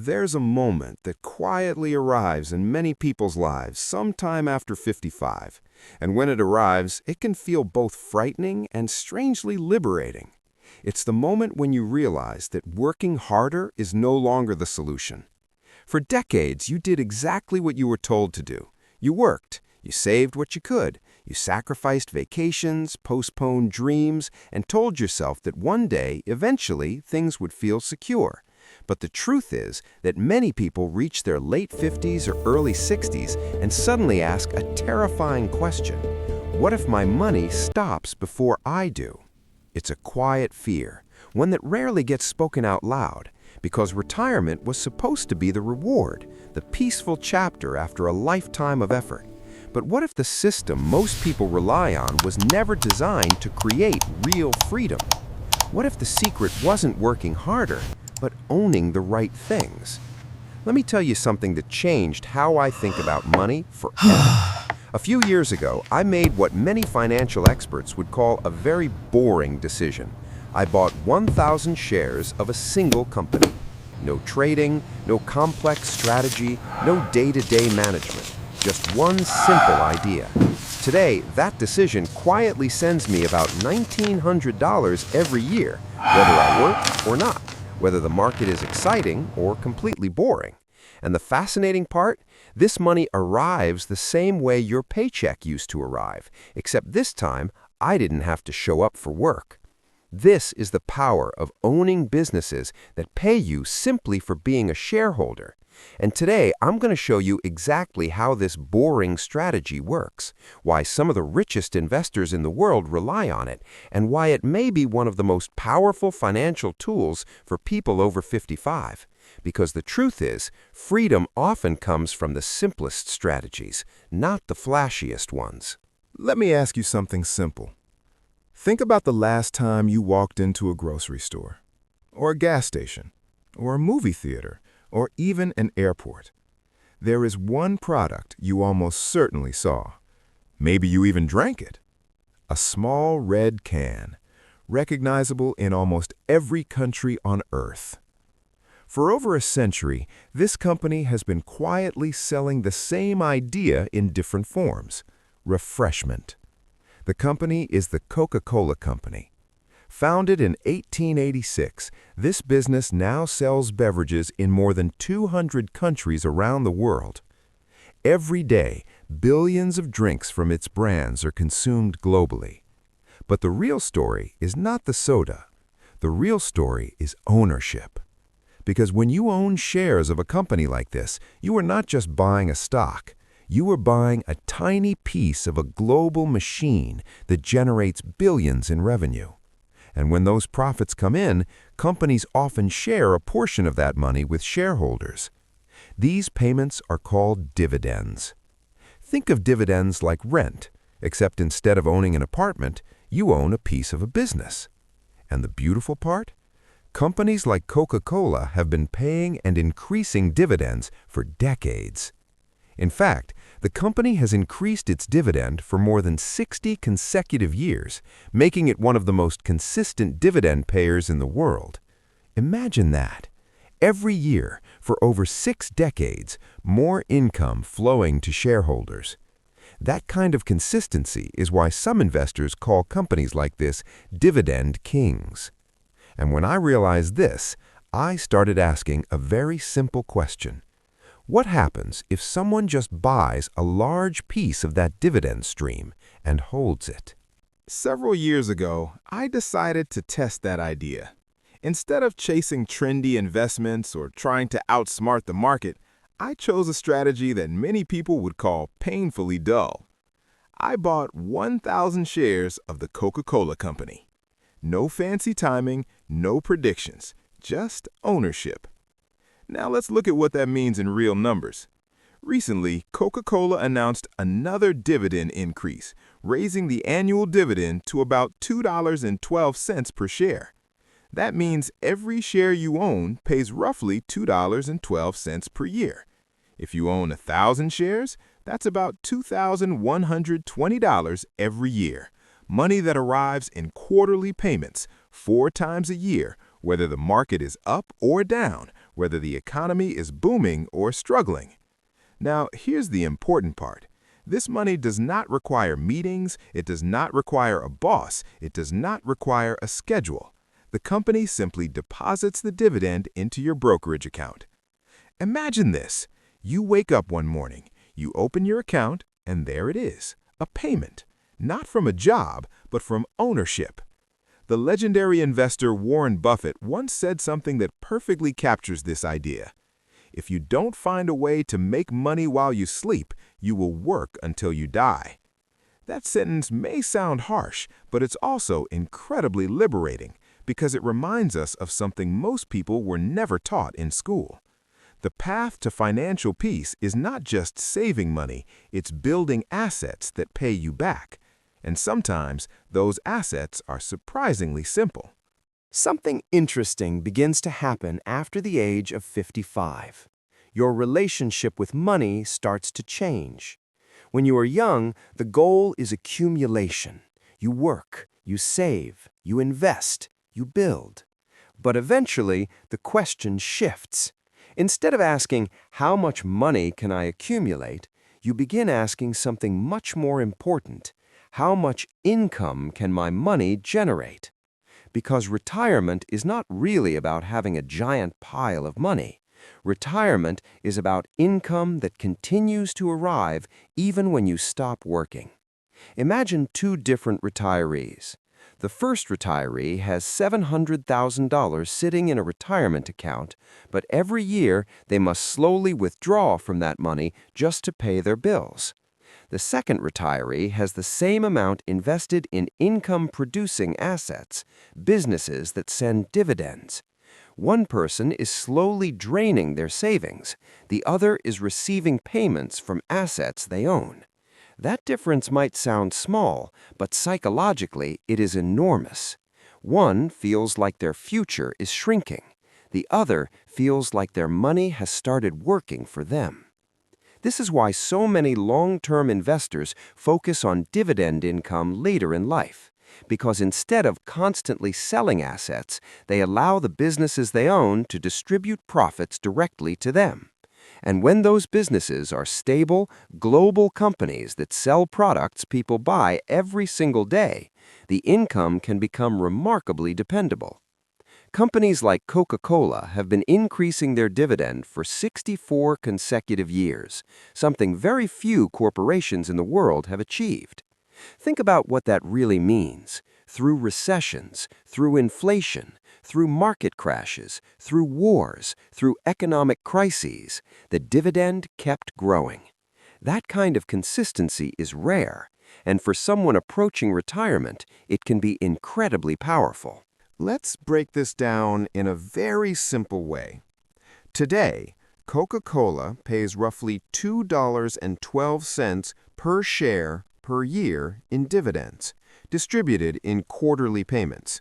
There's a moment that quietly arrives in many people's lives sometime after 55, and when it arrives, it can feel both frightening and strangely liberating. It's the moment when you realize that working harder is no longer the solution. For decades, you did exactly what you were told to do. You worked, you saved what you could, you sacrificed vacations, postponed dreams, and told yourself that one day, eventually, things would feel secure. But the truth is that many people reach their late 50s or early 60s and suddenly ask a terrifying question. What if my money stops before I do? It's a quiet fear, one that rarely gets spoken out loud, because retirement was supposed to be the reward, the peaceful chapter after a lifetime of effort. But what if the system most people rely on was never designed to create real freedom? What if the secret wasn't working harder, but owning the right things? Let me tell you something that changed how I think about money forever. A few years ago, I made what many financial experts would call a very boring decision. I bought 1,000 shares of a single company. No trading, no complex strategy, no day-to-day management. Just one simple idea. Today, that decision quietly sends me about $1,900 every year, whether I work or not, whether the market is exciting or completely boring. And the fascinating part? This money arrives the same way your paycheck used to arrive, except this time, I didn't have to show up for work. This is the power of owning businesses that pay you simply for being a shareholder. And today, I'm going to show you exactly how this boring strategy works, why some of the richest investors in the world rely on it, and why it may be one of the most powerful financial tools for people over 55. Because the truth is, freedom often comes from the simplest strategies, not the flashiest ones. Let me ask you something simple. Think about the last time you walked into a grocery store, or a gas station, or a movie theater, or even an airport. There is one product you almost certainly saw. Maybe you even drank it. A small red can, recognizable in almost every country on Earth. For over a century, this company has been quietly selling the same idea in different forms: refreshment. The company is the Coca-Cola Company. Founded in 1886, this business now sells beverages in more than 200 countries around the world. Every day, billions of drinks from its brands are consumed globally. But the real story is not the soda. The real story is ownership. Because when you own shares of a company like this, you are not just buying a stock. You are buying a tiny piece of a global machine that generates billions in revenue. And when those profits come in, companies often share a portion of that money with shareholders. These payments are called dividends. Think of dividends like rent, except instead of owning an apartment, you own a piece of a business. And the beautiful part? Companies like Coca-Cola have been paying and increasing dividends for decades. In fact, the company has increased its dividend for more than 60 consecutive years, making it one of the most consistent dividend payers in the world. Imagine that. Every year, for over 6 decades, more income flowing to shareholders. That kind of consistency is why some investors call companies like this dividend kings. And when I realized this, I started asking a very simple question. What happens if someone just buys a large piece of that dividend stream and holds it? Several years ago, I decided to test that idea. Instead of chasing trendy investments or trying to outsmart the market, I chose a strategy that many people would call painfully dull. I bought 1,000 shares of the Coca-Cola Company. No fancy timing, no predictions, just ownership. Now let's look at what that means in real numbers. Recently, Coca-Cola announced another dividend increase, raising the annual dividend to about $2.12 per share. That means every share you own pays roughly $2.12 per year. If you own 1,000 shares, that's about $2,120 every year. Money that arrives in quarterly payments, 4 times a year, whether the market is up or down, whether the economy is booming or struggling. Now, here's the important part. This money does not require meetings, it does not require a boss, it does not require a schedule. The company simply deposits the dividend into your brokerage account. Imagine this. You wake up one morning, you open your account, and there it is, a payment. Not from a job, but from ownership. The legendary investor Warren Buffett once said something that perfectly captures this idea. If you don't find a way to make money while you sleep, you will work until you die. That sentence may sound harsh, but it's also incredibly liberating because it reminds us of something most people were never taught in school. The path to financial peace is not just saving money, it's building assets that pay you back. And sometimes those assets are surprisingly simple. Something interesting begins to happen after the age of 55. Your relationship with money starts to change. When you are young, the goal is accumulation. You work, you save, you invest, you build. But eventually, the question shifts. Instead of asking, how much money can I accumulate, you begin asking something much more important. How much income can my money generate? Because retirement is not really about having a giant pile of money. Retirement is about income that continues to arrive even when you stop working. Imagine two different retirees. The first retiree has $700,000 sitting in a retirement account, but every year they must slowly withdraw from that money just to pay their bills. The second retiree has the same amount invested in income-producing assets, businesses that send dividends. One person is slowly draining their savings. The other is receiving payments from assets they own. That difference might sound small, but psychologically it is enormous. One feels like their future is shrinking. The other feels like their money has started working for them. This is why so many long-term investors focus on dividend income later in life, because instead of constantly selling assets, they allow the businesses they own to distribute profits directly to them. And when those businesses are stable, global companies that sell products people buy every single day, the income can become remarkably dependable. Companies like Coca-Cola have been increasing their dividend for 64 consecutive years, something very few corporations in the world have achieved. Think about what that really means. Through recessions, through inflation, through market crashes, through wars, through economic crises, the dividend kept growing. That kind of consistency is rare, and for someone approaching retirement, it can be incredibly powerful. Let's break this down in a very simple way. Today, Coca-Cola pays roughly $2.12 per share per year in dividends, distributed in quarterly payments.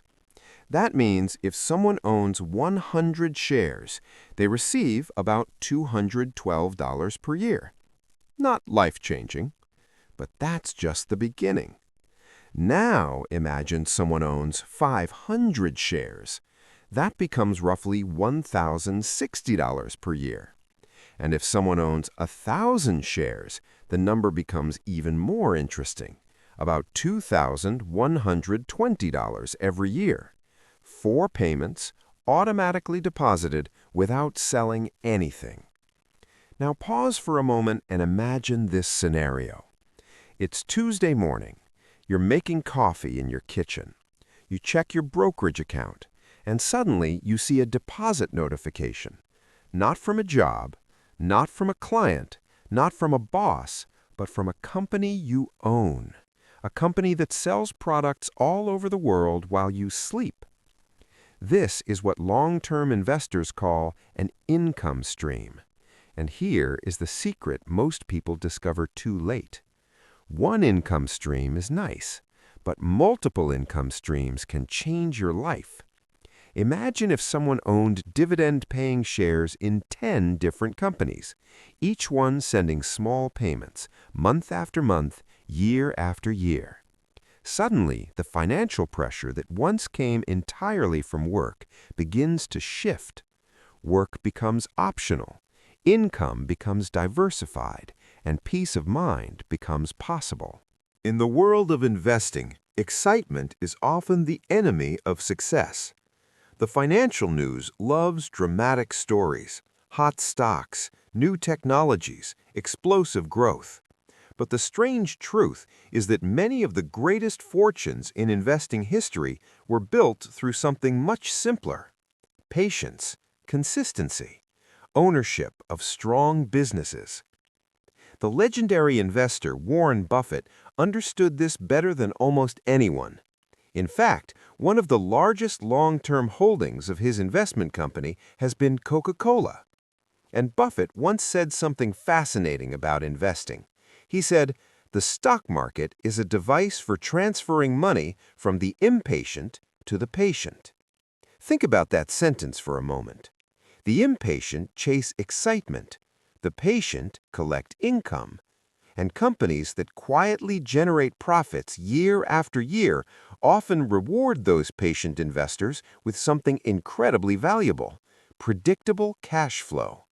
That means if someone owns 100 shares, they receive about $212 per year. Not life-changing, but that's just the beginning. Now imagine someone owns 500 shares. That becomes roughly $1,060 per year. And if someone owns 1,000 shares, the number becomes even more interesting, about $2,120 every year. 4 payments, automatically deposited without selling anything. Now pause for a moment and imagine this scenario. It's Tuesday morning. You're making coffee in your kitchen. You check your brokerage account, and suddenly you see a deposit notification. Not from a job, not from a client, not from a boss, but from a company you own. A company that sells products all over the world while you sleep. This is what long-term investors call an income stream. And here is the secret most people discover too late. One income stream is nice, but multiple income streams can change your life. Imagine if someone owned dividend-paying shares in 10 different companies, each one sending small payments, month after month, year after year. Suddenly, the financial pressure that once came entirely from work begins to shift. Work becomes optional, income becomes diversified, and peace of mind becomes possible. In the world of investing, excitement is often the enemy of success. The financial news loves dramatic stories, hot stocks, new technologies, explosive growth. But the strange truth is that many of the greatest fortunes in investing history were built through something much simpler: patience, consistency, ownership of strong businesses. The legendary investor Warren Buffett understood this better than almost anyone. In fact, one of the largest long-term holdings of his investment company has been Coca-Cola. And Buffett once said something fascinating about investing. He said, "The stock market is a device for transferring money from the impatient to the patient." Think about that sentence for a moment. The impatient chase excitement. The patient collect income. And companies that quietly generate profits year after year often reward those patient investors with something incredibly valuable: predictable cash flow.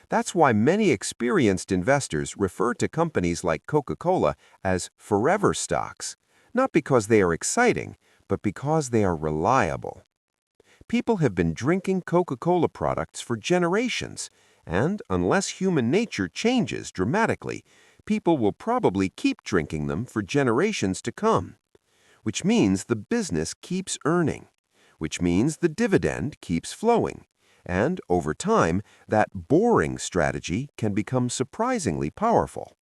That's why many experienced investors refer to companies like Coca-Cola as forever stocks, not because they are exciting, but because they are reliable. People have been drinking Coca-Cola products for generations, and unless human nature changes dramatically, people will probably keep drinking them for generations to come. Which means the business keeps earning, which means the dividend keeps flowing. And over time, that boring strategy can become surprisingly powerful.